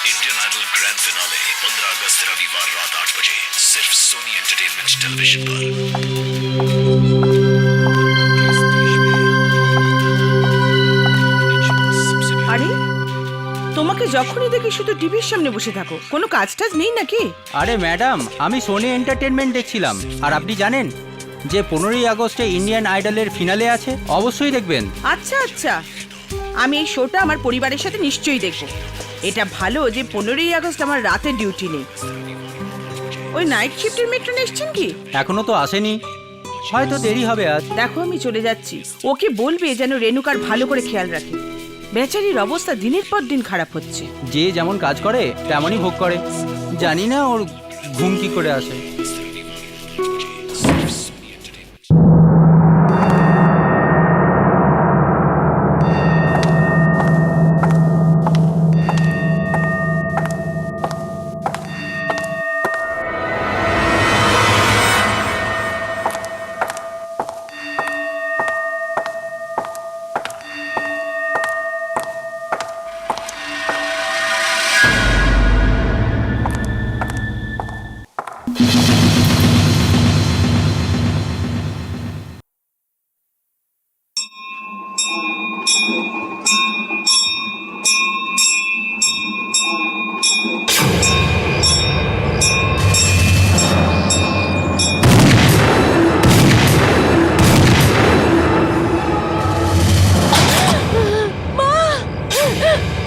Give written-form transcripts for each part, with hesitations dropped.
Indian idol grand finale 15 अगस्त रविवार रात 8 बजे सिर्फ सोनी एंटरटेनमेंट टेलीविजन पर। আরে তোমাকে যখনই দেখি শুধু টিভির সামনে বসে থাকো, কোনো কাজ টাজ নেই নাকি? আরে ম্যাডাম, আমি সোনি এন্টারটেনমেন্ট দেখছিলাম। আর আপনি জানেন যে 15ই আগস্টে ইন্ডিয়ান আইডলের ফিনালে আছে, অবশ্যই দেখবেন। আচ্ছা আচ্ছা, আমি এই শোটা আমার পরিবারের সাথে নিশ্চয়ই দেখবো। এটা ভালো যে 15ই আগস্ট আমার রাতের ডিউটি নেই। ওই নাইট শিফটের মেট্রন এসছেন কি? এখনো তো আসেনি, হয়তো দেরি হবে আজ। দেখো আমি চলে যাচ্ছি, ওকে বলবে যেন রেণুকার ভালো করে খেয়াল রাখে। বেচারির অবস্থা দিনের পর দিন খারাপ হচ্ছে। যে যেমন কাজ করে তেমনই ভোগ করে। জানি না ওর ঘুম কি করে আসে।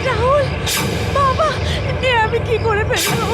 রাহুল, বাবা, আমি কি করে ফেললাম?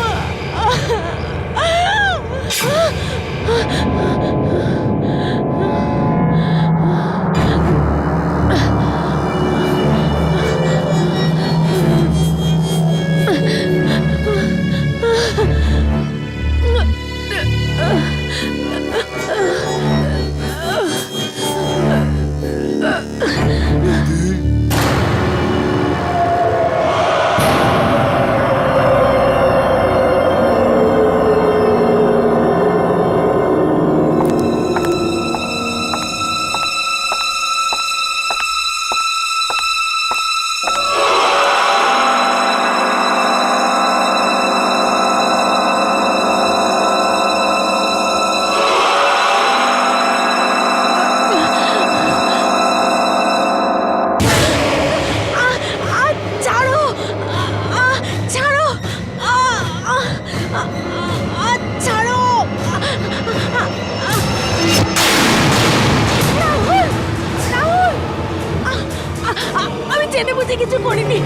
আমি জেনে বুঝে কিছু করিনি।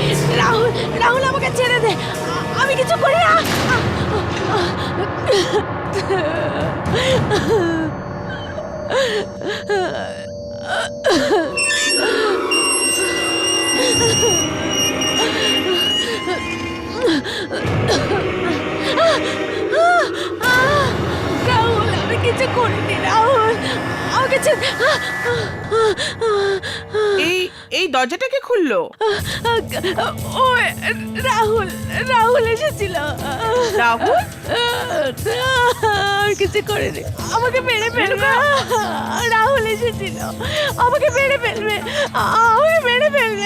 রাহুল, রাহুল, আমাকে ছেড়ে দে, আমি কিছু করি না। রাহুল, আমি কিছু করিনি। রাহুল, আমাকে ছেড়ে। এই এই দরজাটা কে খুললো? ও রাহুল, রাহুল এসেছিল। রাহুল? আর কিছু করেনি, আমাকে মেরে ফেলবে। রাহুল এসেছিল, আমাকে মেরে ফেলবে, আমাকে মেরে ফেলবে।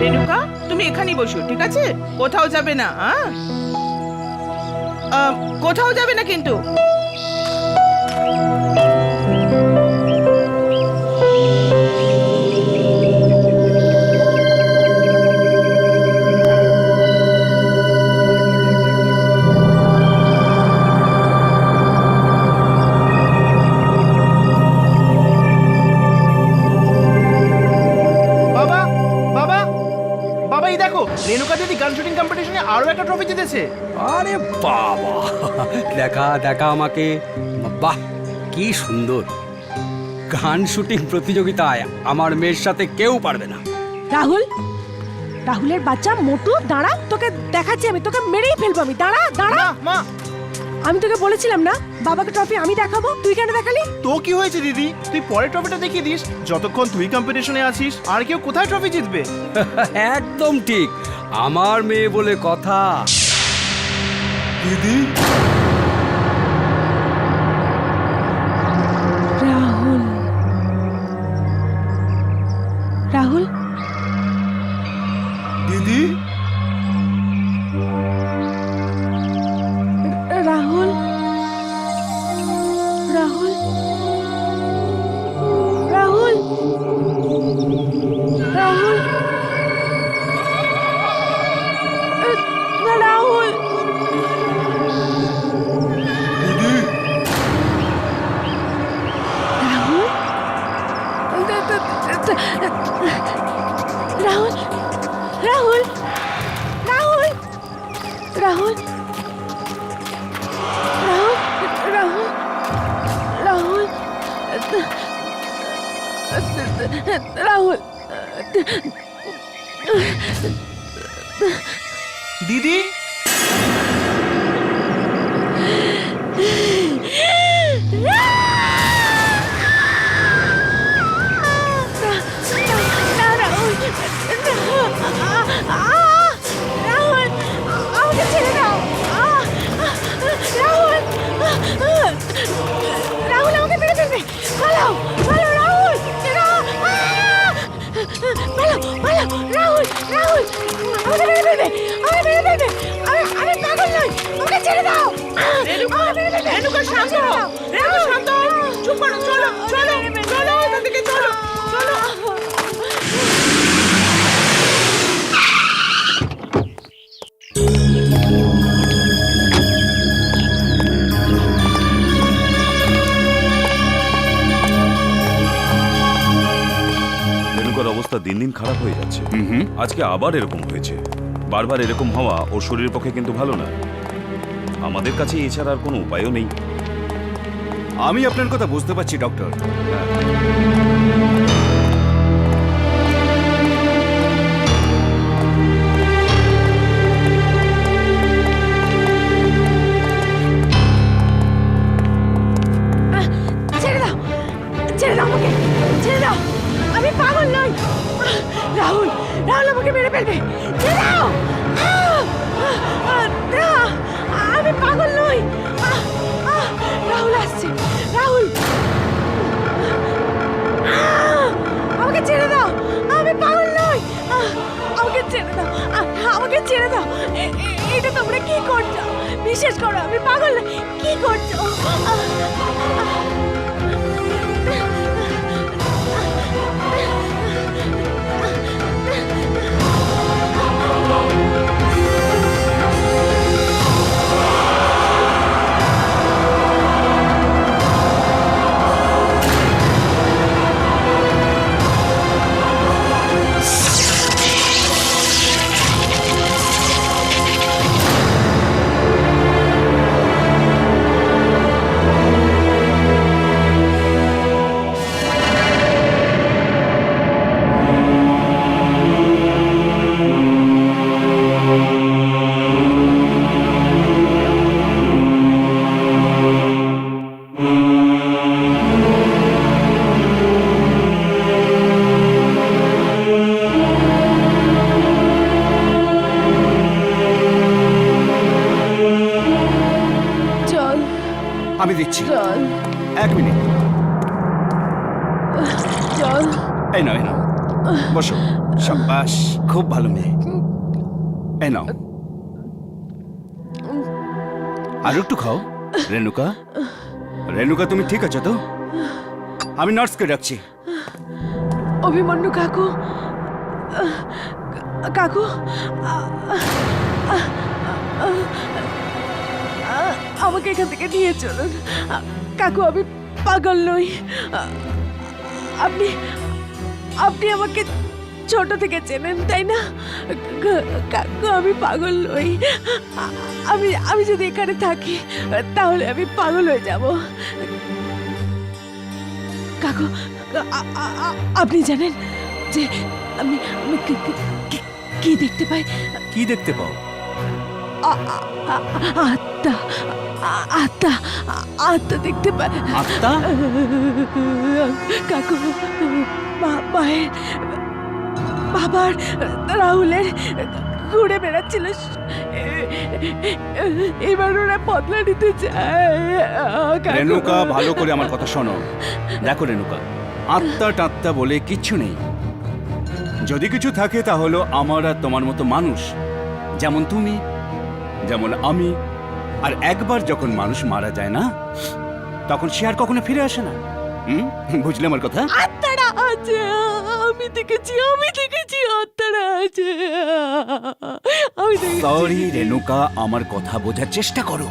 রেণুকা, তুমি এখানেই বসো, ঠিক আছে? কোথাও যাবে না, হ্যাঁ? কোথাও যাবে না কিন্তু। রেণুকা দিদি গান শুটিং কম্পিটিশনে আরো একটা ট্রফি জিতেছে। আরে বাবা, দেখা দেখা আমাকে, বাহ কি সুন্দর! গান শুটিং প্রতিযোগিতায় আমার মেয়ের সাথে কেউ পারবে না। রাহুল, রাহুলের বাচ্চা মোটু, দাঁড়া, তোকে দেখাচ্ছি, আমি তোকে মেরেই ফেলবো। আমি দাঁড়া, দাঁড়া। মা, আমি তোকে বলেছিলাম না বাবাকে ট্রফি আমি দেখাবো, তুই কেন দেখালি? তো কি হয়েছে দিদি, তুই পরে ট্রফিটা দেখিয়ে দিস। যতক্ষণ তুই কম্পিটিশনে আছিস আর কেউ কোথায় ট্রফি জিতবে? একদম ঠিক, আমার মেয়ে বলে কথা। দিদি রাহুল রাহুল দিদি রাহুল রাহুল রাহুল রাহুল রাহুল রাহুল রাহুল রাহুল রাহুল রাহুল রাহুল রাহুল দিদি না রাহুল রাহুল আমাকে ছেড়ে দাও রাহুল রাহুল আমাকে মেরে ফেলবে পালাও পালাও রাহুল পালাও পালাও রাহুল রাহুল আমাকে মেরে ফেলবে আমাকে মেরে ফেলবে আমি পাগল নই আমাকে ছেড়ে দাও আমাকে মেরে ফেলবে রেণুকা শান্ত হও, রেণুকা শান্ত হও। চুপ করো, চলো চলো চলো এখান থেকে চলো চলো। রেণুকার অবস্থা দিন দিন খারাপ হয়ে যাচ্ছে। আজকে আবার এরকম হয়েছে। বারবার এরকম হওয়া ওর শরীরের পক্ষে কিন্তু ভালো না। আমাদের কাছে এছাড়া আর কোনো উপায়ও নেই। আমি আপনার কথা বুঝতে পারছি ডক্টর। ছেড়ে দাও ছেড়ে দাও আমাকে ছেড়ে দাও আমি পাগল নই রাহুল রাহুল আমাকে মেরে ফেলবে ছেড়ে দাও না আমি পাগল নই রাহুল আসছে রাহুল আমাকে ছেড়ে দাও আমি পাগল নই আমাকে ছেড়ে দাও আমাকে ছেড়ে দাও এটা তোমরা কি করছো বিশেষ করো আমি পাগল নই কি করছো চল আমি দিচ্ছি, চল 1 মিনিট। চল এই নাও এই নাও, বসো। সাব্বাস, খুব ভালো মেয়ে। এই নাও, আর একটু খাও। রেণুকা, রেণুকা তুমি ঠিক আছো তো? আমি নার্সকে ডাকছি। অভিমন্যু কাকু কাকু আমাকে এখান থেকে নিয়ে চলুন কাকু আমি পাগল নই আপনি আপনি আমাকে ছোট থেকে চেনেন তাই না কাকু আমি পাগল নই আমি আমি যদি এখানে থাকি তাহলে আমি পাগল হয়ে যাব কাকু আপনি জানেন যে আমি আমি কি দেখতে পাই? কি দেখতে পাও? আত্মা আত্মা আত্মা দেখতে পাই। আত্মা? কাকু মায়ের বাবার রাহুলের ঘুরে বেড়াচ্ছিল এবার ওরা বদলা নিতে চায়। কাকু। রেণুকা, ভালো করে আমার কথা শোনো। দেখো রেণুকা, আত্মা টাত্তা বলে কিচ্ছু নেই। যদি কিছু থাকে তা হলো আমার আর তোমার মতো মানুষ, যেমন তুমি, যেমন আমি। আর একবার যখন মানুষ মারা যায় না, তখন সে আর কখনো ফিরে আসে না। বুঝলে আমার কথা? আত্মারা আছে, আমি দেখেছি আত্মারা আছে। আমি দেখেছি। সরি রেণুকা, আমার কথা বোঝার চেষ্টা করো।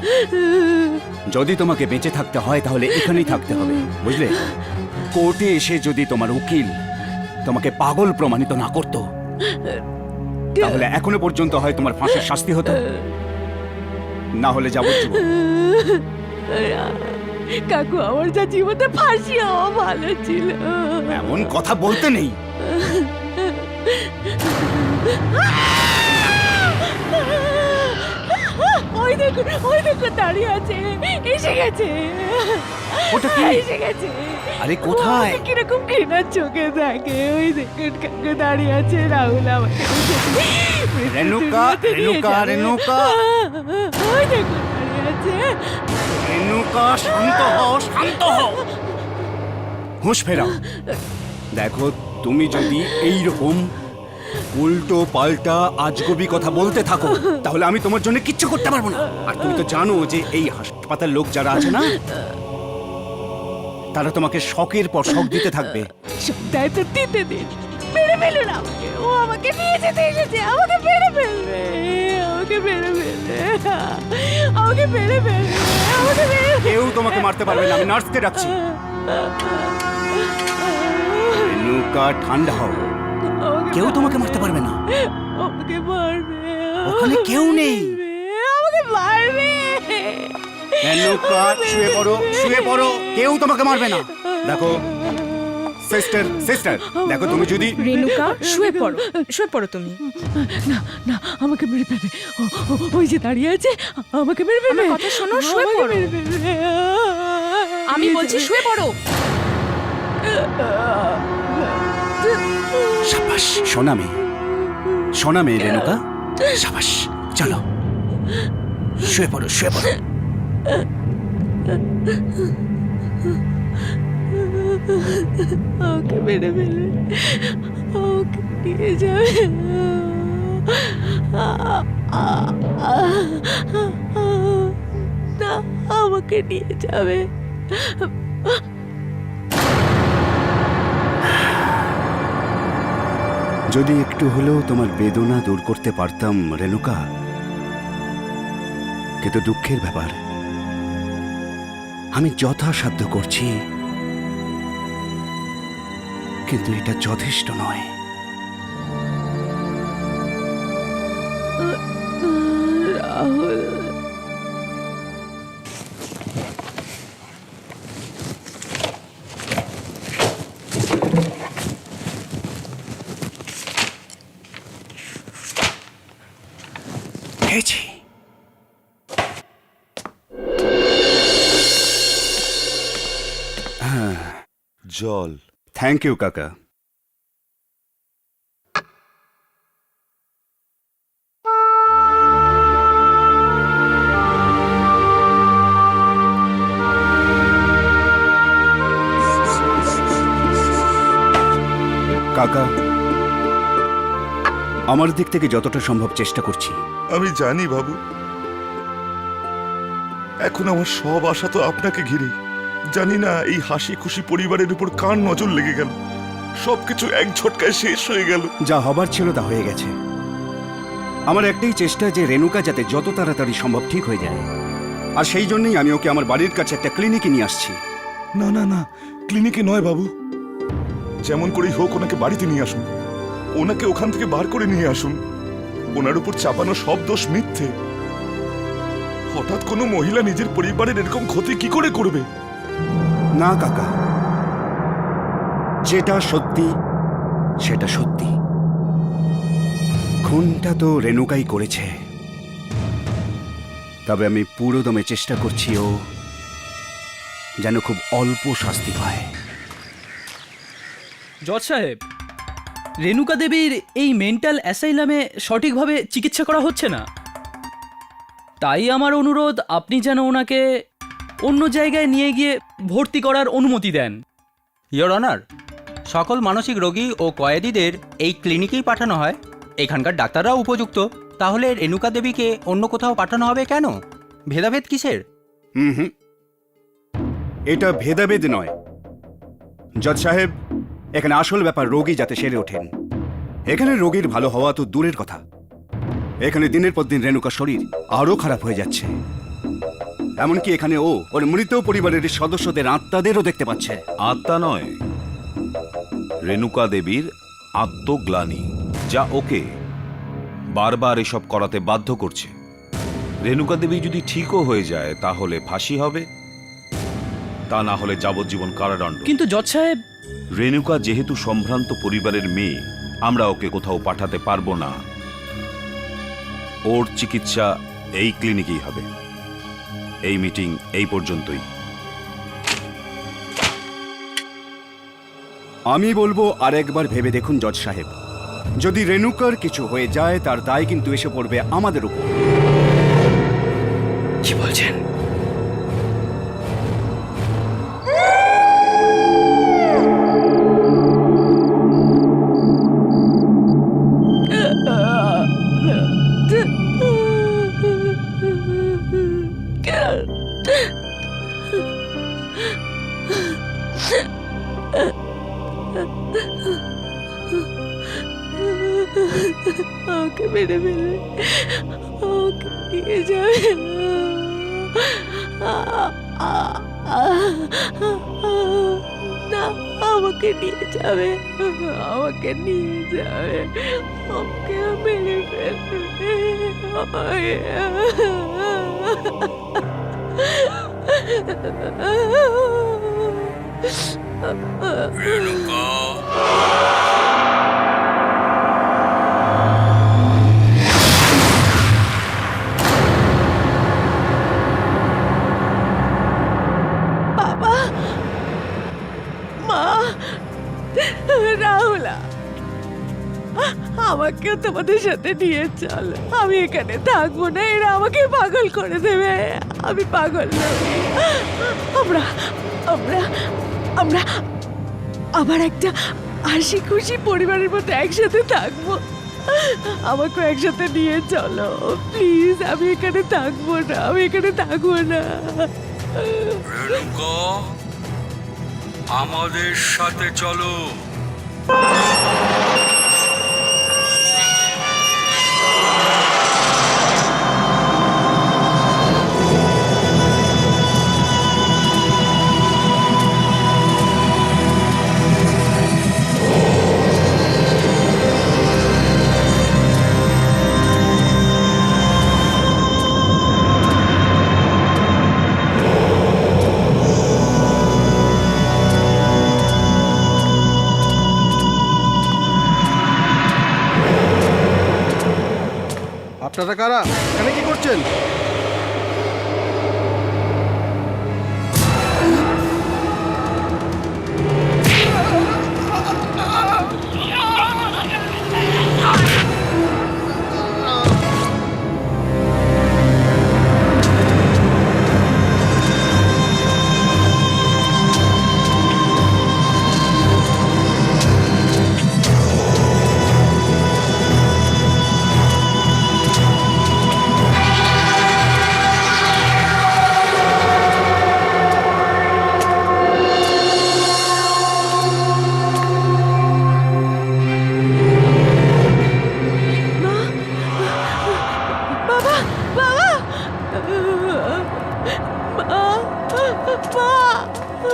যদি তোমাকে বেঁচে থাকতে হয় তাহলে এখানেই থাকতে হবে, বুঝলে? কোর্টে এসে যদি তোমার উকিল তোমাকে পাগল প্রমাণিত না করতো, তাহলে এখনো পর্যন্ত হয় তোমার ফাঁসির শাস্তি হতো, না হলে যাবজ্জীবন। কাকু, আমার যা জীবনে ফাঁসি হওয়া ভালো ছিল। এমন কথা বলতে নেই। ওই দেখুন দাঁড়িয়ে আছে, এসে গেছে। ওটা কি? এসে গেছে। আরে কোথায়? ও আমাকে কিরকম ঘৃণার চোখে থাকে। ওই দেখুন কাকু দাঁড়িয়ে আছে, রাহুল আমাকে রেণুকা, রেণুকা, রেণুকা। ওই দেখুন দাঁড়িয়ে আছে। রেণুকা, শান্ত হও, শান্ত হও। হুঁশ ফেরাও। দেখো, তুমি যদি এইরকম উল্টো পাল্টা আজগবি কথা বলতে থাকো, তাহলে আমি তোমার জন্য কিচ্ছু করতে পারবো না। আর তুমি তো জানো যে এই হাসপাতাল লোক যারা আছে না, তারা তোমাকে শকের পর শক দিতে থাকবে। সপ্তাহে তো দিতে দিন, মেরে ফেলুন আমাকে। ও আমাকে নিয়ে যেতে এসেছে, আমাকে মেরে ফেলবে, আমাকে মেরে ফেলবে, আমাকে মেরে ফেলবে, আমাকে মেরে ফেলবে। কেউ তোমাকে মারতে পারবে না, আমি নার্সকে ডাকছি। রেণুকা, ঠান্ডা হও। কেউ তোমাকে মারতে পারবে না। আমাকে মারবে, ওখানে কেউ নেই। আমাকে মারবে। রেণুকা, শুয়ে পড়ো, শুয়ে পড়ো। কেউ তোমাকে মারবে না। দেখো সিস্টার, সিস্টার, দেখো তুমি যদি রেণুকা, শুয়ে পড়ো তুমি। না না, আমাকে মেরে ফেলবে। ওই যে দাঁড়িয়ে আছে, আমাকে মেরে ফেলবে। আমার কথা শোনো, শুয়ে আমাকে পড়ো। মেরে ফেলবে। আমি বলছি শুয়ে পড়ো। সাবাস, সোনা মেয়ে, সোনা মেয়ে রেণুকা, সাবাস। চলো শুয়ে পড়ো, শুয়ে পড়ো। আমাকে মেরে ফেলবে, আমাকে নিয়ে যাবে। না, আমাকে নিয়ে যাবে। যদি একটু হলেও তোমার বেদনা দূর করতে পারতাম রেণুকা, কিন্তু দুঃখের ব্যাপার, আমি যথাসাধ্য করছি, কিন্তু এটা যথেষ্ট নয়। রাহুল, পেয়েছি। জল। থ্যাংক ইউ কাকা। কাকা, আমার দিক থেকে যতটা সম্ভব চেষ্টা করছি। আমি জানি বাবু, এখন আমার সব আশা তো আপনাকে ঘিরে। জানি না এই হাসি খুশি পরিবারের উপর কার নজর লেগে গেল, সবকিছু এক ঝটকায় শেষ হয়ে গেল। যা হবার ছিল তা হয়ে গেছে। আমার একটাই চেষ্টা যে রেণুকা যাতে যত তাড়াতাড়ি সম্ভব ঠিক হয়ে যায়, আর সেই জন্যই আমি ওকে আমার বাড়ির কাছে একটা ক্লিনিকে নিয়ে আসছি। না না না, ক্লিনিকে নয় বাবু, যেমন করেই হোক ওনাকে বাড়িতে নিয়ে আসুন। ওনাকে ওখান থেকে বার করে নিয়ে আসুন। ওনার উপর চাপানো সব দোষ মিথ্যে। হঠাৎ কোনো মহিলা নিজের পরিবারের এরকম ক্ষতি কি করে করবে? না কাকা, যেটা সত্যি সেটা সত্যি। খুনটা তো রেণুকাই করেছে, তবে আমি পুরো দমে চেষ্টা করছি ও যেন খুব অল্প শাস্তি পায়। জজ সাহেব, রেণুকা দেবীর এই মেন্টাল অ্যাসাইলামে সঠিকভাবে চিকিৎসা করা হচ্ছে না। তাই আমার অনুরোধ, আপনি যেন ওনাকে অন্য জায়গায় নিয়ে গিয়ে ভর্তি করার অনুমতি দেন। ইয়োর অনার, সকল মানসিক রোগী ও কয়েদিদের এই ক্লিনিকেই পাঠানো হয়। এখানকার ডাক্তাররাও উপযুক্ত। তাহলে রেণুকা দেবীকে অন্য কোথাও পাঠানো হবে কেন? ভেদাভেদ কিসের? হুম, এটা ভেদাভেদ নয় জজ সাহেব। এখানে আসল ব্যাপার রোগী যাতে সেরে ওঠেন। এখানে রোগীর ভালো হওয়া তো দূরের কথা, এখানে দিনের পর দিন রেণুকার শরীর আরো খারাপ হয়ে যাচ্ছে। এমনকি এখানে ওর মৃত পরিবারের সদস্যদের আত্মাদেরও দেখতে পাচ্ছে। আত্মা নয়, রেণুকা দেবীর আত্মগ্লানি, যা ওকে বারবার এসব করাতে বাধ্য করছে। রেণুকা দেবী যদি ঠিকও হয়ে যায় তাহলে ফাঁসি হবে, তা না হলে যাবজ্জীবন কারাদণ্ড। কিন্তু জজ সাহেব, রেণুকা যেহেতু সম্ভ্রান্ত পরিবারের মেয়ে, আমরা ওকে কোথাও পাঠাতে পারবো না। ওর চিকিৎসা এই ক্লিনিকেই হবে। এই মিটিং এই পর্যন্তই। আমি বলবো আরেকবার ভেবে দেখুন জজ সাহেব। যদি রেণুকার কিছু হয়ে যায় তার দায় কিন্তু এসে পড়বে আমাদের উপর। কি বলছেন? আমাকে মেরে ফেলে আমাকে নিয়ে যাবে না, আমাকে নিয়ে যাবে, আমাকে নিয়ে যাবে, আমাকে মেরে ফেলবে। বাবা, মা, রাহুলা, আমাকেও তোমাদের সাথে নিয়ে চল। আমি এখানে থাকবো না, এরা আমাকে পাগল করে দেবে। আমি পাগল নই। আমরা আমরা আমরা আবার একটা হাসি খুশি পরিবারের মতো একসাথে থাকবো। আমাকে একসাথে নিয়ে চলো প্লিজ। আমি এখানে থাকবো না, আমি এখানে থাকবো না। রেণুকা, আমাদের সাথে চলো। আপনারা কারা? এখানে কি করছেন?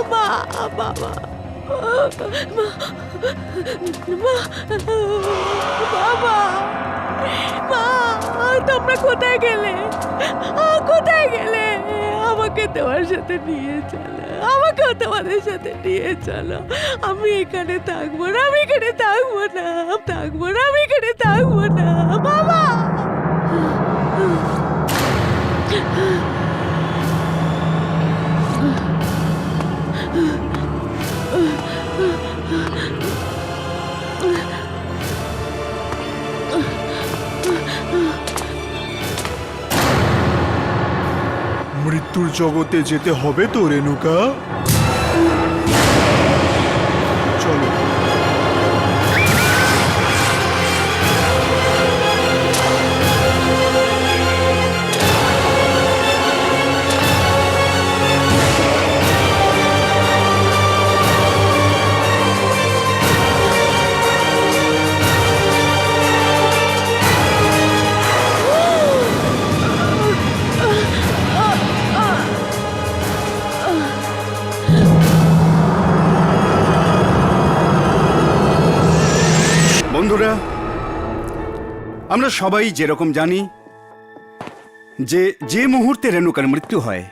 বাবা, বাবা, মা, বাবা, বাবা, মা, তোমরা কোথায় গেলে? কোথায় গেলে? আমাকে তোমার সাথে নিয়ে চলো, আমাকেও তোমাদের সাথে নিয়ে চলো। আমি এখানে থাকবো না, আমি এখানে থাকবো না, থাকবো না, আমি এখানে থাকবো না। বাবা, মৃত্যুর জগতে যেতে হবে তো রেণুকা। চলো। বন্ধুরা, আমরা সবাই যেরকম জানি যে যে মুহূর্তে রেণুকার মৃত্যু হয়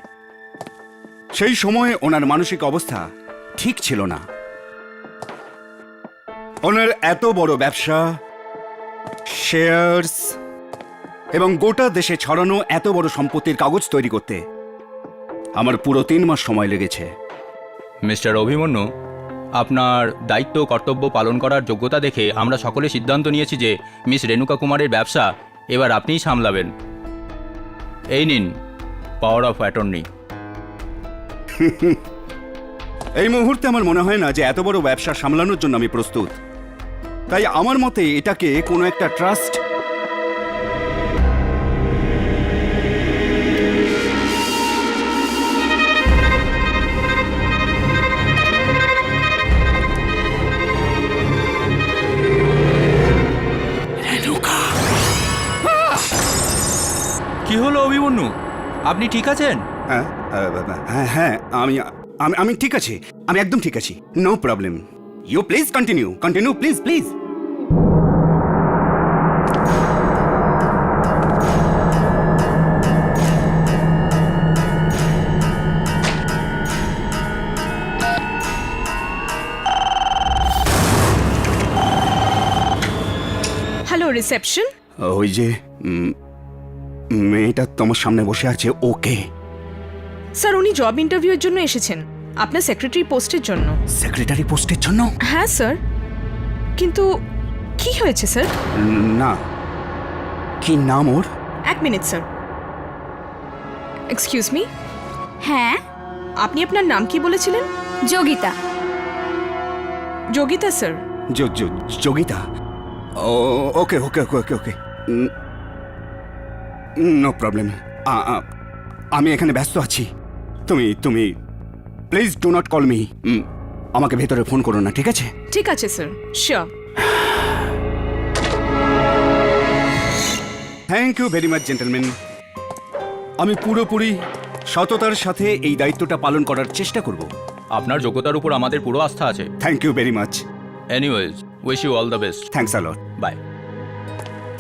সেই সময়ে ওনার মানসিক অবস্থা ঠিক ছিল না। ওনার এত বড় ব্যবসা, শেয়ার্স এবং গোটা দেশে ছড়ানো এত বড় সম্পত্তির কাগজ তৈরি করতে আমার পুরো 3 মাস সময় লেগেছে। মিস্টার অভিমন্যু, আপনার দায়িত্ব কর্তব্য পালন করার যোগ্যতা দেখে আমরা সকলে সিদ্ধান্ত নিয়েছি যে মিস রেণুকা কুমারের ব্যবসা এবার আপনিই সামলাবেন। এই নিন পাওয়ার অফ অ্যাটর্নি। এই মুহূর্তে আমার মনে হয় না যে এত বড় ব্যবসা সামলানোর জন্য আমি প্রস্তুত। তাই আমার মতে এটাকে কোনো একটা ট্রাস্ট কি হলো অভিমন্যু, আপনি ঠিক আছেন? হ্যাঁ হ্যাঁ হ্যাঁ, আমি আমি আমি ঠিক আছি, আমি একদম ঠিক আছি, no problem. You please continue continue, please please. Hello reception. ওই যে মেয়েটা তোমার সামনে বসে আছে, ওকে? স্যার উনি জব ইন্টারভিউয়ের জন্য এসেছেন, আপনার সেক্রেটারি পোস্টের জন্য। সেক্রেটারি পোস্টের জন্য? হ্যাঁ স্যার, কিন্তু কি হয়েছে স্যার? না, কি নাম ওর? 1 মিনিট স্যার। এক্সকিউজ মি, হ্যাঁ, আপনি আপনার নাম কি বলেছিলেন? Yogita. Yogita sir. Yogita? Okay okay okay okay okay, no problem. আমি এখানে ব্যস্ত আছি, তুমি তুমি please do not call me. আমাকে ভেতরে ফোন করো না, ঠিক আছে? ঠিক আছে sir, sure. Thank you very much gentleman. আমি পুরোপুরি সততার সাথে এই দায়িত্বটা পালন করার চেষ্টা করব। আপনার যোগ্যতার উপর আমাদের পুরো আস্থা আছে। Thank you very much. Anyways, wish you all the best. Thanks a lot. Bye.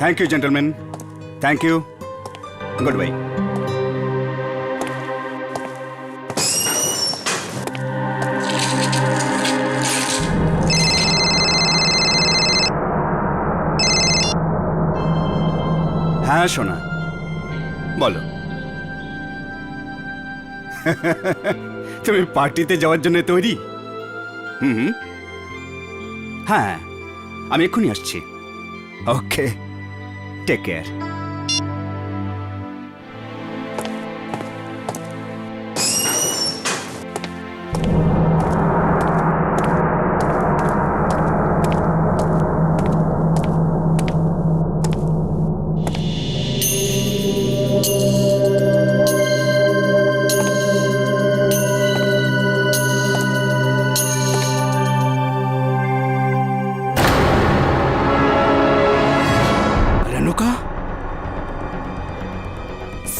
Thank you gentleman, thank you, good bye. হ্যাঁ সোনা, বলো। তুমি পার্টিতে যাওয়ার জন্য তৈরি? হুম, হ্যাঁ, আমি এক্ষুনি আসছি। Okay, take care.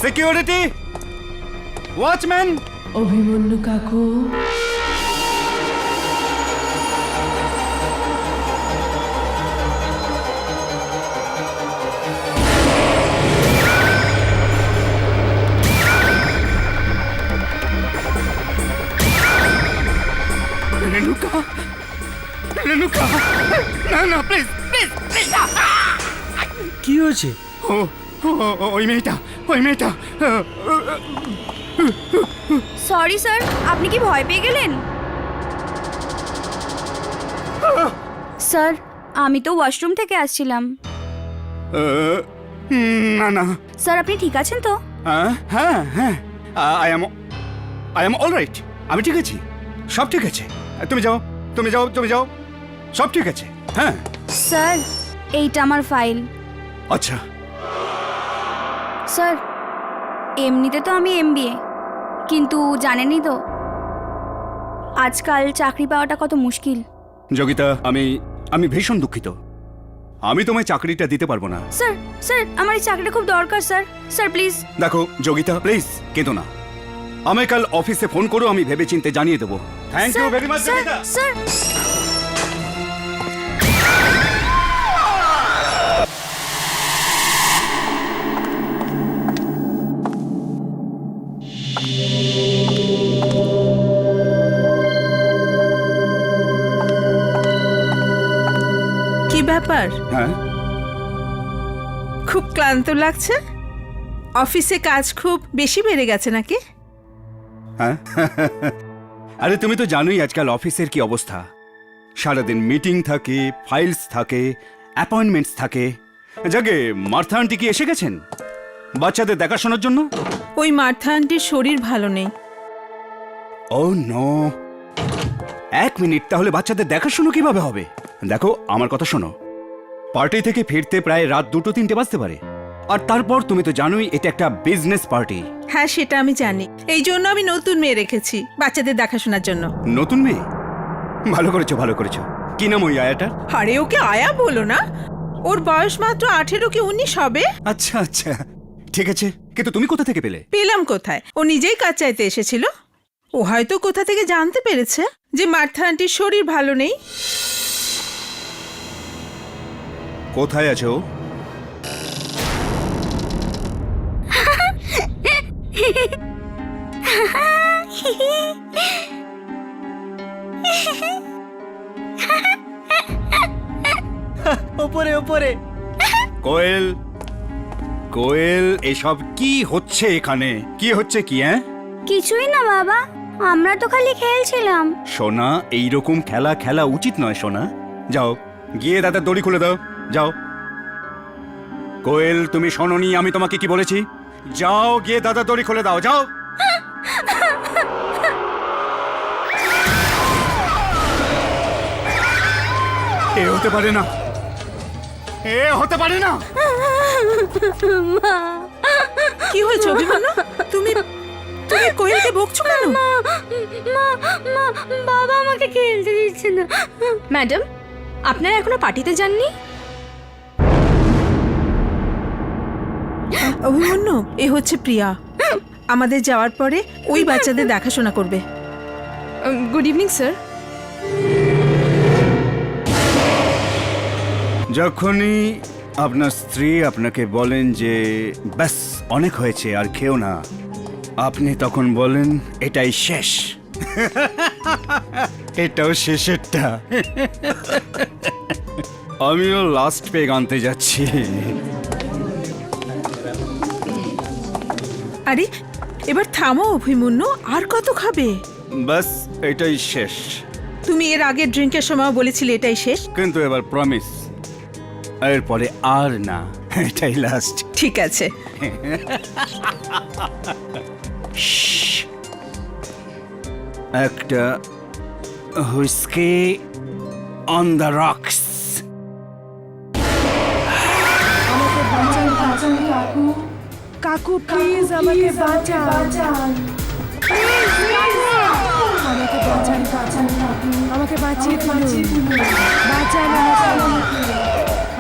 Security, watchman. Abhimanyu কাকু, রেণুকা, রেণুকা, না না, প্লিজ প্লিজ প্লিজ। কি হয়েছে? ওই মেয়েটা, ওই মেয়েটা। সরি স্যার, আপনি কি ভয় পেয়ে গেলেন? স্যার, আমি তো ওয়াশরুম থেকে আসছিলাম। না না। স্যার, আপনি ঠিক আছেন তো? হ্যাঁ হ্যাঁ, আই এম অল রাইট, আমি ঠিক আছি, সব ঠিক আছে। তুমি যাও, তুমি যাও, তুমি যাও, সব ঠিক আছে। হ্যাঁ স্যার এইটা আমার ফাইল। আচ্ছা, স্যার এমনিতে তো আমি এমবিএ, কিন্তু জানেনই তো আজকাল চাকরি পাওয়াটা কত মুশকিল। যোগিতা, আমি ভীষণ দুঃখিত, আমি তোমায় চাকরিটা দিতে পারবো না। স্যার স্যার আমার এই চাকরিটা খুব দরকার স্যার, স্যার প্লিজ। দেখো যোগিতা, প্লিজ কেঁদো না, আমায় কাল অফিসে ফোন করো, আমি ভেবেচিন্তে জানিয়ে দেবো। Thank you very much Yogita. Sir কি ব্যাপার, হ্যাঁ, খুব ক্লান্ত লাগছে? অফিসে কাজ খুব বেশি বেড়ে গেছে নাকি? হ্যাঁ। আরে তুমি তো জানোই আজকাল অফিসের কি অবস্থা, সারাদিন মিটিং থাকে, ফাইলস থাকে, অ্যাপয়েন্টমেন্টস থাকে। যাকে মার্থা আন্টি কি এসে গেছেন বাচ্চাদের দেখাশোনার জন্য? ওই মার্থা আন্টির শরীর ভালো নেই। ও নো, 1 মিনিট, তাহলে বাচ্চাদের দেখাশোনা কিভাবে হবে? দেখো আমার কথা শোনো, পার্টি থেকে ফিরতে প্রায় রাত 2-3 বাজতে পারে, আর তারপর তুমি তো জানোই এটা একটা বিজনেস পার্টি। হ্যাঁ সেটা আমি জানি, এই জন্য আমি নতুন মেয়ে রেখেছি বাচ্চাদের দেখাশোনার জন্য। নতুন মেয়ে? ভালো করেছো, ভালো করেছো। কি নাম ওই আয়াটার? আরে ওকে আয়া বলো না, ওর বয়স মাত্র 18 কি 19 হবে। আচ্ছা আচ্ছা, ঠিক আছে, কিন্তু তুমি কোথা থেকে পেলে? পেলাম কোথায়, ও নিজেই কাজ চাইতে এসেছিল। ও হয়তো কোথা থেকে জানতে পেরেছে যে মার্থা আন্টির শরীর ভালো নেই। কোথায় আছো? ওপরে ওপরে। কোয়েল, কোয়েল, এসব কি হচ্ছে এখানে? কি হচ্ছে কি? হ্যাঁ কিছুই না বাবা, আমরা তো খালি খেলছিলাম। সোনা, এইরকম খেলা খেলা উচিত নয় সোনা। যাও গিয়ে দাদার দড়ি খুলে দাও, যাও। কোয়েল, তুমি শোনোনি আমি তোমাকে কি বলেছি? যাও গিয়ে দাদার দড়ি খুলে দাও, যাও। এ হতে পারে না, এ হতে পারে না। কি হয়েছে অভিমন্যু? তুমি তুমি কোয়েলকে বকছো কেন? বাবা আমাকে খেলতে দিচ্ছে না। ম্যাডাম, আপনারা এখনো পার্টিতে যাননি? অভিমন্যু, এ হচ্ছে প্রিয়া, আমাদের যাওয়ার পরে ওই বাচ্চাদের দেখাশোনা করবে। Good evening sir. যখনই আপনার স্ত্রী আপনাকে বলেন যে ব্যাস অনেক হয়েছে আর খেও না, আপনি তখন বলেন এটাই শেষ। এটাও শেষেরটা। আমিও লাস্ট পেগ আনতে যাচ্ছি। আরে এবার থামো অভিমন্যু, আর কত খাবে? ব্যাস এটাই শেষ। তুমি এর আগে ড্রিঙ্কের সময় বলেছিলে এটাই শেষ। কিন্তু এবার প্রমিস, এরপরে আর না, এটাই লাস্ট। ঠিক আছে। একটা হুইস্কি অন দ্য রক্স। কাকু প্লিজ আমাকে বাঁচান, আমাকে বাঁচিয়ে তুলুন, বাঁচান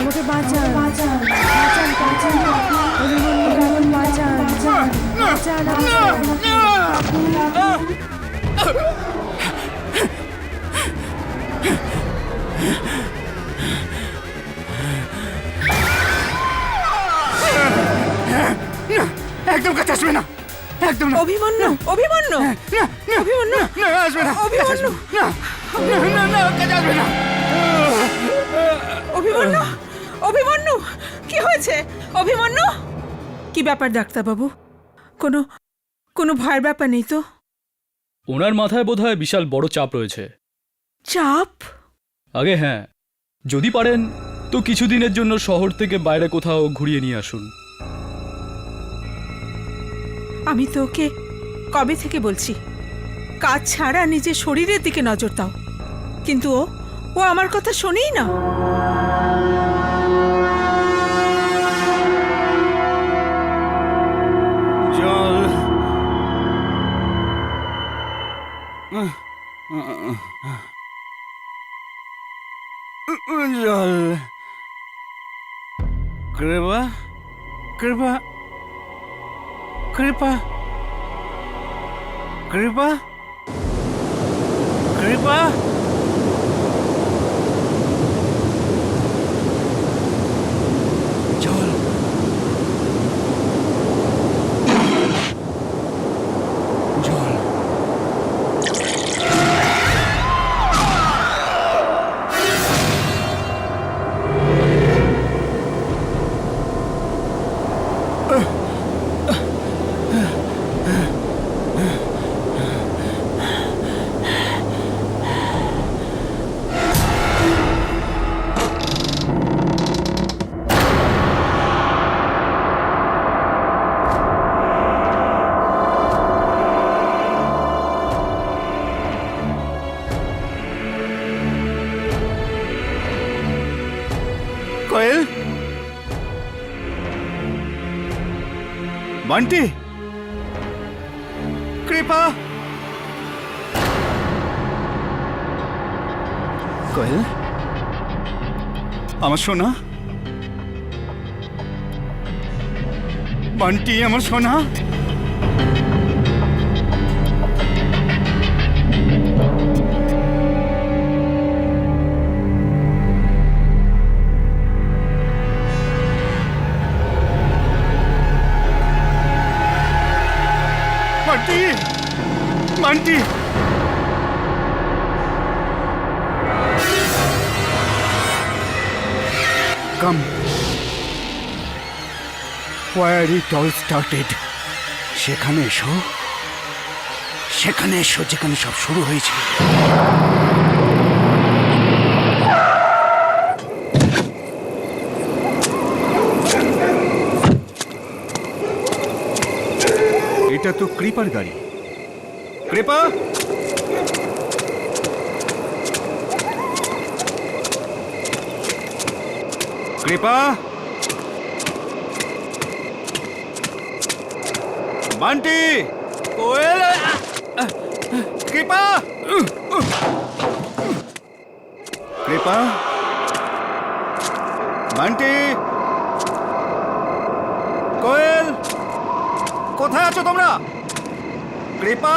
আমাকে, বাঁচান অভিমন্যু কাকু, বাঁচান একদম কাছে আসবে না, একদম না। অভিমন্যু, অভিমন্যু, অভিমন্যু, আসবে না, অভিমন্যু, কাছে আসবে না। অভিমন্যু, অভিমন্যু, কি হয়েছে অভিমন্যু? কি ব্যাপার ডাক্তারবাবু? কোনো কোনো ভয়ের ব্যাপার নেই তো? ওনার মাথায় বোধহয় বিশাল বড় চাপ রয়েছে। চাপ? আগে হ্যাঁ, যদি পারেন তো কিছুদিনের জন্য শহর থেকে বাইরে কোথাও ঘুরিয়ে নিয়ে আসুন। আমি তো ওকে কবে থেকে বলছি কাজ ছাড়া নিজের শরীরের দিকে নজর দাও, কিন্তু ও আমার কথা শোনেই না। জল জল কৃপা কৃপা কৃপা কৃপা কৃপা জল জল কোয়েল বান্টি কৃপা কোয়েল আমার সোনা বান্টি আমার সোনা Bunty Bunty Come. Where it all started. সেখানে এসো, সেখানে এসো যেখানে সব শুরু হয়েছে। এটা তো কৃপার গাড়ি। কৃপা কৃপা বান্টি কোয়েল কৃপা কৃপা বান্টি কোয়েল কোথায় আছো তোমরা কৃপা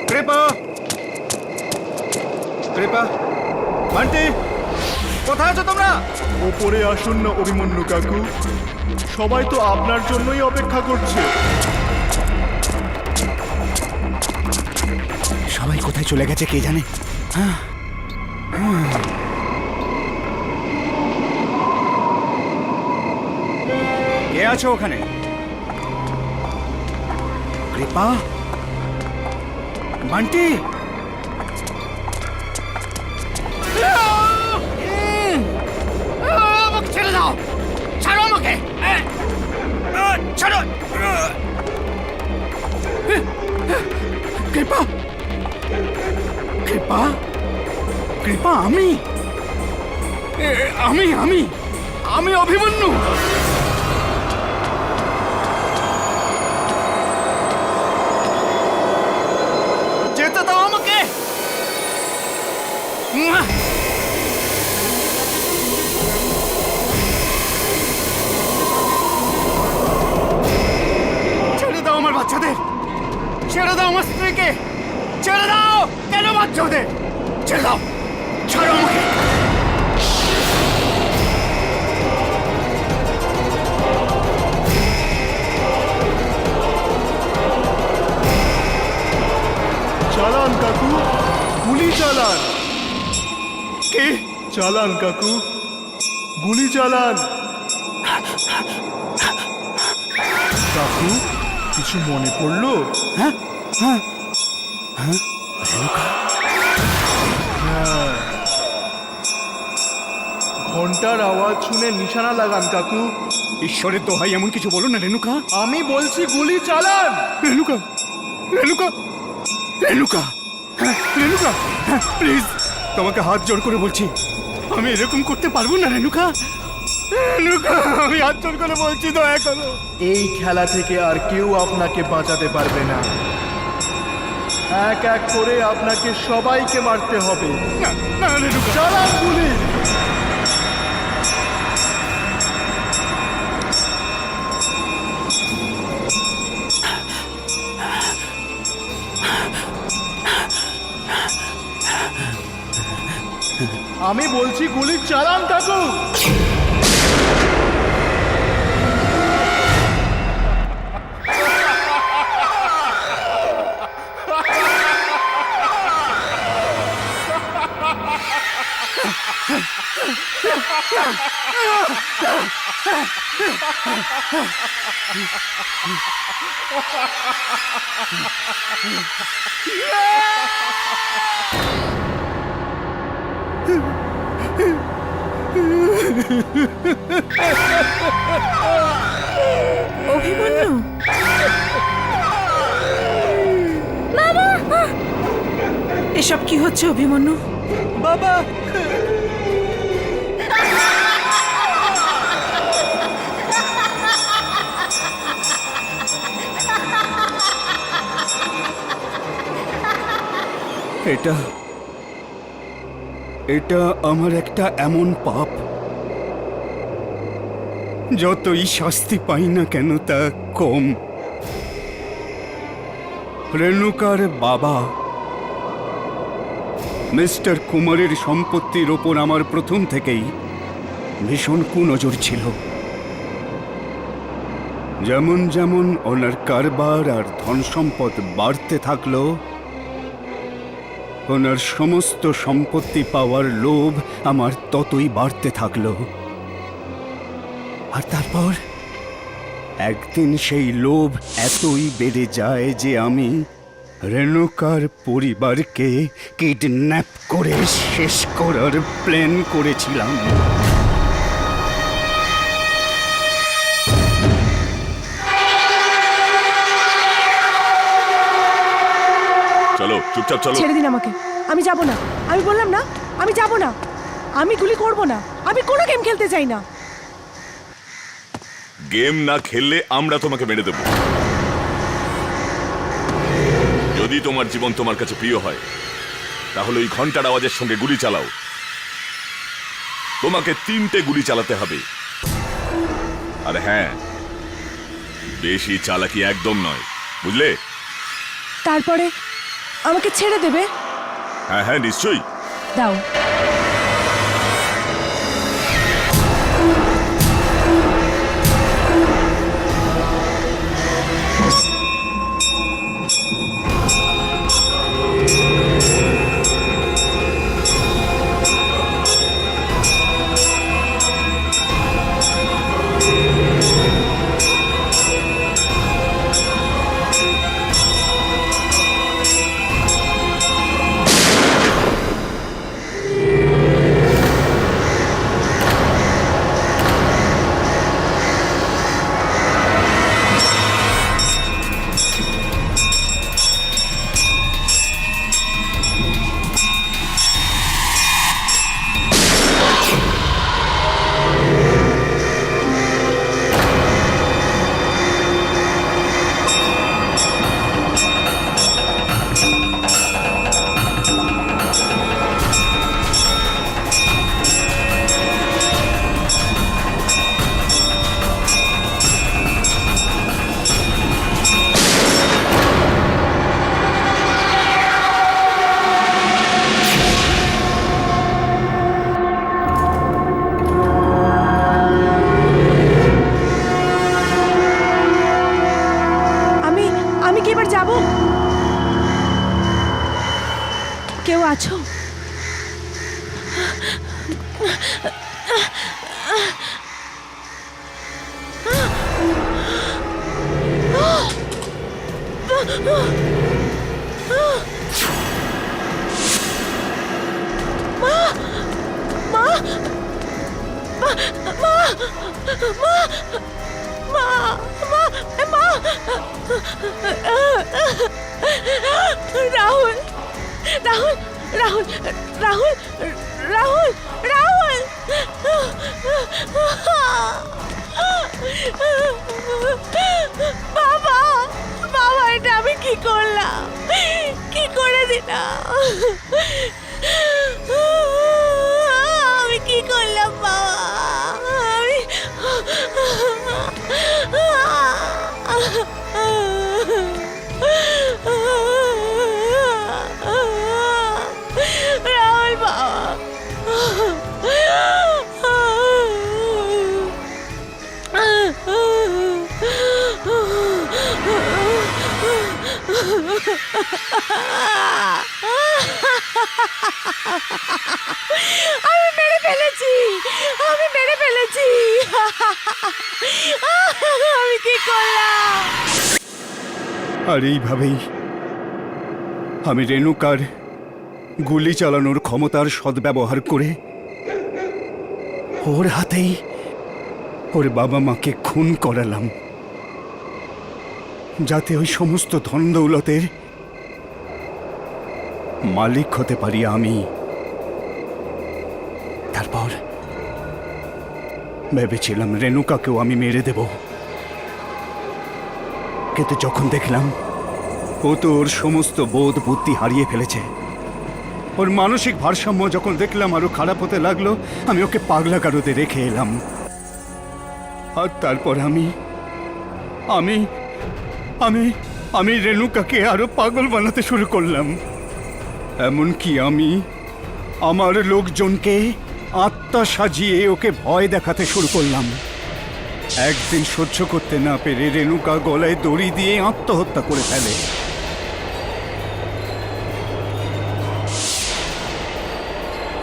কৃপা কৃপা বান্টি কোথায় আছো তোমরা ওপরে আসুন না অভিমন্যু কাকু, সবাই তো আপনার জন্যই অপেক্ষা করছে। সবাই কোথায় চলে গেছে কে জানে। কে আছো ওখানে কৃপা বান্টি আমাকে ছেড়ে দাও, ছাড়ো আমাকে, ছাড়ো কৃপা কৃপা কৃপা আমি আমি আমি আমি অভিমন্যু যেতে দাও আমাকে ছেড়ে দাও আমার বাচ্চাদের, ছেড়ে দাও আমার স্ত্রীকে, ছেড়ে দাও, কেন বাচ্চা ওদের, ছেড়ে দাও, ছাড়ো আমাকে। চালান কাকু, গুলি চালান। কি চালান কাকু, গুলি চালান। কাকু কিছু মনে পড়লো? হ্যাঁ হ্যাঁ রেণুকা, ঘন্টার আওয়াজ শুনে নিশানা লাগান কাকু। ঈশ্বরের দোহাই এমন কিছু বলো না রেণুকা। আমি বলছি গুলি চালান। রেণুকা, রেণুকা, রেণুকা, হ্যাঁ, রেণুকা, হ্যাঁ, প্লিজ তোমাকে হাত জোড় করে বলছি, আমি এরকম করতে পারবো না রেণুকা। রেণুকা, আমি হাত জোড় করে বলছি, দয়া করো। এই খেলা থেকে আর কেউ আপনাকে বাঁচাতে পারবে না। এক এক করে আপনাকে সবাইকে মারতে হবে। না, না রেণুকা। চালান গুলি। আমি বলছি গুলি চালান কাকু। অভিমন্যু, এসব কি হচ্ছে অভিমন্যু? বাবা, এটা এটা আমার একটা এমন পাপ, যতই শাস্তি পাই না কেন তা কম। রেণুকার বাবা মিস্টার কুমারের সম্পত্তির ওপর আমার প্রথম থেকেই ভীষণ কুনজর ছিল। যেমন যেমন ওনার কারবার আর ধন সম্পদ বাড়তে থাকলো, ওনার সমস্ত সম্পত্তি পাওয়ার লোভ আমার ততই বাড়তে থাকলো। আর তারপর একদিন সেই লোভ এতই বেড়ে যায় যে আমি রেণুকার পরিবারকে কিডন্যাপ করে শেষ করার প্ল্যান করেছিলাম। চলো, চুপচাপ চলো। ছেড়ে দিন আমাকে, আমি যাব না। আমি বললাম না, আমি যাব না। আমি গুলি করব না। আমি কোনো গেম খেলতে চাই না। গেম না খেললে আমরা তোমাকে মেরে দেব। যদি তোমার জীবন তোমার কাছে প্রিয় হয়, তাহলে ওই ঘন্টার আওয়াজের সঙ্গে গুলি চালাও। তোমাকে 3টে গুলি চালাতে হবে। আর হ্যাঁ, বেশি চালাকি একদম নয়, বুঝলে? তারপরে আমাকে ছেড়ে দেবে? হ্যাঁ হ্যাঁ, নিশ্চয়ই। দাও। কেউ আছো? মা, মা, মা মা মা মা রাহুল রাহুল রাহুল রাহুল রাহুল রাহুল বাবা বাবা, এটা আমি কি করলাম, কি করে দিলাম, আমি কি করলাম বাবা, রাহুল বাবা। আমি মেরে ফেলেছি, আমি মেরে ফেলেছি, আমি কি করলাম? আর এইভাবেই আমি রেণুকার গুলি চালানোর ক্ষমতার সদ্ব্যবহার করে ওর হাতেই ওর বাবা মাকে খুন করালাম, যাতে ওই সমস্ত ধন দৌলতের মালিক হতে পারি আমি। তারপর ভেবেছিলাম রেণুকাকেও আমি মেরে দেব, কিন্তু যখন দেখলাম ও তো ওর সমস্ত বোধ বুদ্ধি হারিয়ে ফেলেছে, ওর মানসিক ভারসাম্য যখন দেখলাম আরো খারাপ হতে লাগলো, আমি ওকে পাগলা গারদে রেখে এলাম। আর তারপর আমি আমি আমি আমি রেণুকাকে আরো পাগল বানাতে শুরু করলাম। এমনকি আমি আমার লোকজনকে আত্মা সাজিয়ে ওকে ভয় দেখাতে শুরু করলাম। একদিন সহ্য করতে না পেরে রেণুকা গলায় দড়ি দিয়ে আত্মহত্যা করে ফেলে।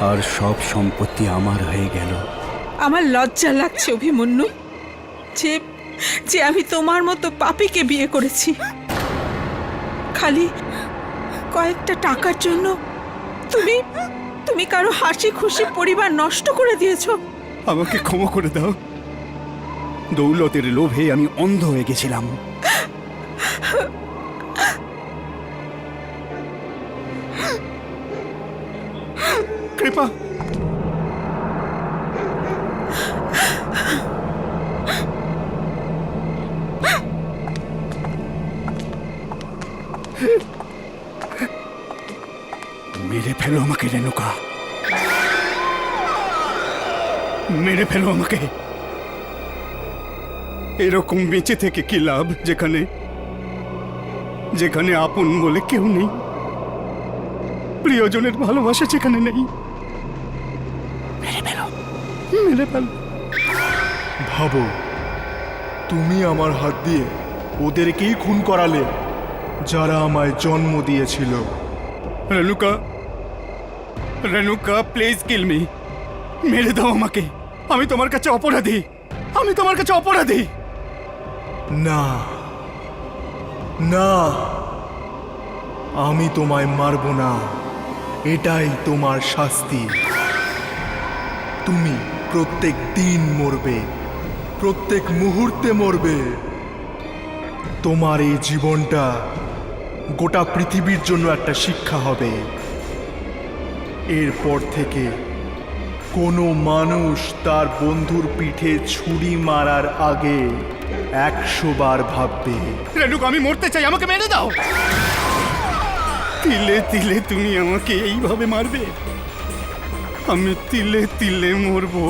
আর সব সম্পত্তি আমার হয়ে গেল। আমার লজ্জা লাগছে অভিমন্যু, যে যে আমি তোমার মতো পাপীকে বিয়ে করেছি। খালি কয়েকটা টাকার জন্য তুমি তুমি কারো হাসি খুশি পরিবার নষ্ট করে দিয়েছো। আমাকে ক্ষমা করে দাও, দৌলতের লোভে আমি অন্ধ হয়ে গেছিলাম। কৃপা, মেরে ফেলো আমাকে রেণুকা, মেরে ফেলো আমাকে। এরকম বেঁচে থেকে কি লাভ, যেখানে যেখানে আপন বলে কেউ নেই, প্রিয়জনের ভালোবাসা যেখানে নেই। মেরে ফেলো, মেরে ফেলো। ভাবো, তুমি আমার হাত দিয়ে ওদেরকেই খুন করালে যারা আমায় জন্ম দিয়েছিল। Renuka, Renuka, please kill me. মেরে দাও আমাকে, আমি তোমার কাছে অপরাধী, আমি তোমার কাছে অপরাধী। না না, আমি তোমায় মারব না, এটাই তোমার শাস্তি। তুমি প্রত্যেক দিন মরবে, প্রত্যেক মুহূর্তে মরবে। তোমার এই জীবনটা গোটা পৃথিবীর জন্য একটা শিক্ষা হবে। এরপর থেকে কোনো মানুষ তার বন্ধুর পিঠে ছুরি মারার আগে 100 বার ভাববে। রেণুকা, আমি মরতে চাই, আমাকে মেরে দাও। তিলে তিলে তুমি আমাকে এইভাবে মারবে, আমি তিলে তিলে মরবো।